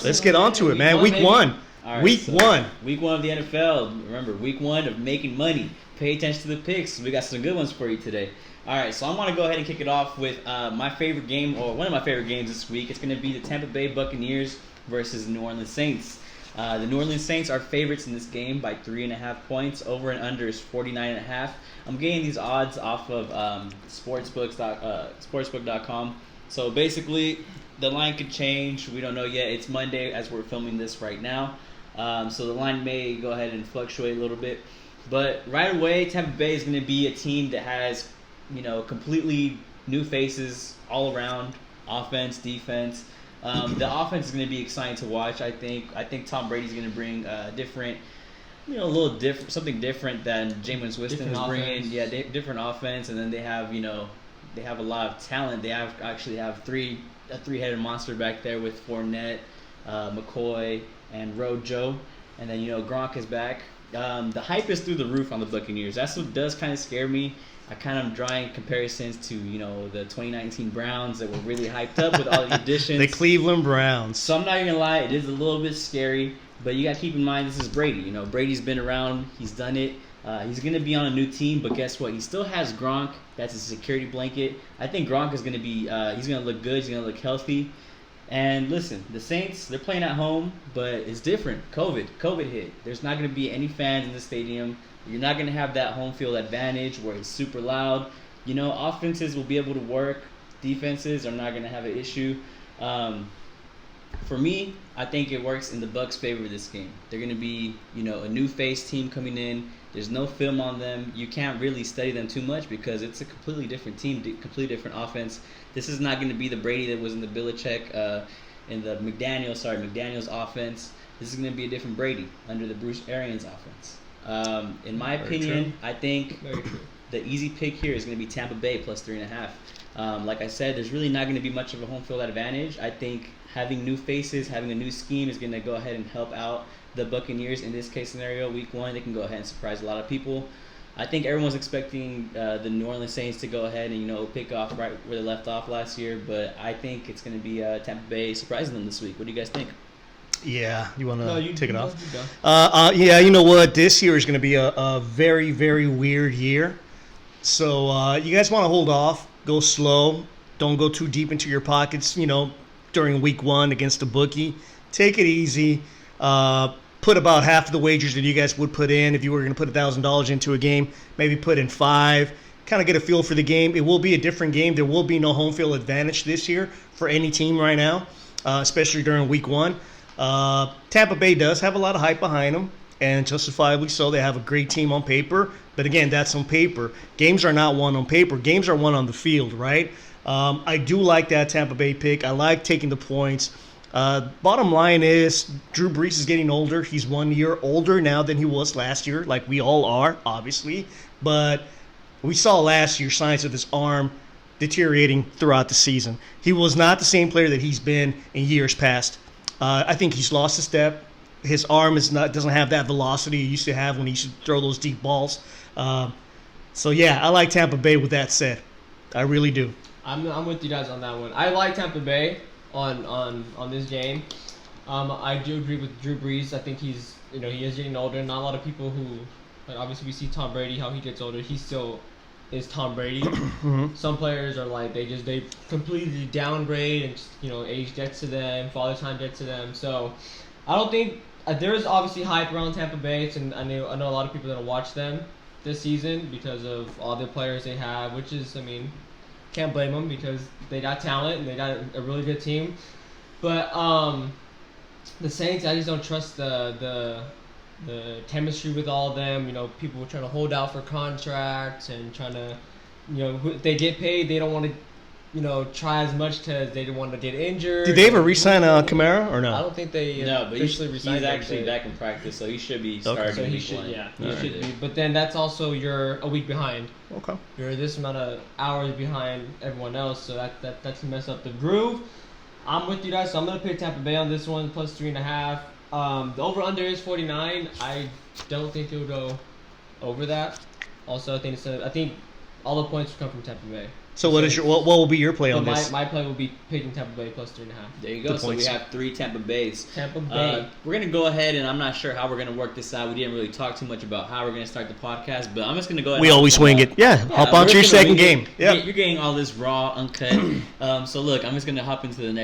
Let's get on to it, man. Week one. All right, Week one. Week one of the NFL. Remember, week one of making money. Pay attention to the picks. We got some good ones for you today. All right, so I want to go ahead and kick it off with my favorite game, or one of my favorite games this week. It's going to be the Tampa Bay Buccaneers versus the New Orleans Saints. The New Orleans Saints are favorites in this game by 3.5 points. Over and under is 49.5. I'm getting these odds off of sportsbook.com. So basically, the line could change. We don't know yet. It's Monday as we're filming this right now. So the line may go ahead and fluctuate a little bit. But right away, Tampa Bay is going to be a team that has, completely new faces all around, offense, defense. The offense is going to be exciting to watch. I think Tom Brady's going to bring different, a little different, something different than Jameis Winston is bringing. Yeah, different offense, and then they have, they have a lot of talent. They actually have a three-headed monster back there with Fournette, McCoy, and Rojo, and then Gronk is back. The hype is through the roof on the Buccaneers. That's what does kind of scare me. I kind of am drawing comparisons to, the 2019 Browns that were really hyped up with all the additions. The Cleveland Browns. So I'm not going to lie, it is a little bit scary, but you got to keep in mind this is Brady. Brady's been around. He's done it. He's going to be on a new team, but guess what? He still has Gronk. That's his security blanket. I think Gronk is going to be, he's going to look good. He's going to look healthy. And listen, the Saints, they're playing at home, but it's different. COVID hit. There's not going to be any fans in the stadium. You're not going to have that home field advantage where it's super loud. Offenses will be able to work. Defenses are not going to have an issue. For me, I think it works in the Bucs' favor this game. They're going to be, a new face team coming in. There's no film on them. You can't really study them too much because it's a completely different team, completely different offense. This is not going to be the Brady that was in the Belichick, in the McDaniels offense. This is going to be a different Brady under the Bruce Arians offense. In my opinion, I think the easy pick here is going to be Tampa Bay plus 3.5. Like I said, there's really not going to be much of a home field advantage. I think having new faces, having a new scheme is going to go ahead and help out the Buccaneers in this case scenario. Week one, they can go ahead and surprise a lot of people. I think everyone's expecting the New Orleans Saints to go ahead and pick off right where they left off last year, but I think it's going to be Tampa Bay surprising them this week. What do you guys think? Yeah, you want to take it off? Yeah, you know what? This year is going to be a very, very weird year. So you guys want to hold off, go slow, don't go too deep into your pockets, during week one against the bookie. Take it easy. Put about half of the wagers that you guys would put in if you were going to put $1,000 into a game. Maybe put in 5. Kind of get a feel for the game. It will be a different game. There will be no home field advantage this year for any team right now, especially during week one. Tampa Bay does have a lot of hype behind them, and justifiably so. They have a great team on paper. But again, that's on paper. Games are not won on paper. Games are won on the field, right? I do like that Tampa Bay pick. I like taking the points. Bottom line is Drew Brees is getting older. He's 1 year older now than he was last year, like we all are, obviously. But we saw last year signs of his arm deteriorating throughout the season. He was not the same player that he's been in years past. I think he's lost a step. His arm doesn't have that velocity he used to have when he used to throw those deep balls. So yeah, I like Tampa Bay with that said. I really do. I'm with you guys on that one. I like Tampa Bay on this game. I do agree with Drew Brees. I think he is getting older. Not a lot of people who, obviously we see Tom Brady, how he gets older. He still is Tom Brady. Mm-hmm. Some players are like they completely downgrade and age gets to them, father time gets to them. So I don't think there is obviously hype around Tampa Bay, and I know a lot of people that will watch them this season because of all the players they have, which is can't blame them because they got talent and they got a really good team. But the Saints, I just don't trust the chemistry with all of them. People were trying to hold out for contracts and trying to, if they get paid, they don't want to, try as much because they don't want to get injured. Did they ever re-sign Kamara or no? I don't think they no, but officially re-signed he's actually back in practice, so he should be starting. So he should, he should be. But then that's also you're a week behind. Okay. You're this amount of hours behind everyone else, so that's mess up the groove. I'm with you guys, so I'm gonna pick Tampa Bay on this one plus 3.5. The over under is 49. I don't think it'll go over that. Also, I think all the points will come from Tampa Bay. So what will be your play So on this? my play will be picking Tampa Bay plus 3.5. There you go. So we have 3 Tampa Bays. Tampa Bay. We're going to go ahead, and I'm not sure how we're going to work this out. We didn't really talk too much about how we're going to start the podcast, but I'm just going to go ahead. We always wing it. Yeah, hop on to your second game. Yeah, you're getting all this raw, uncut. So look, I'm just going to hop into the next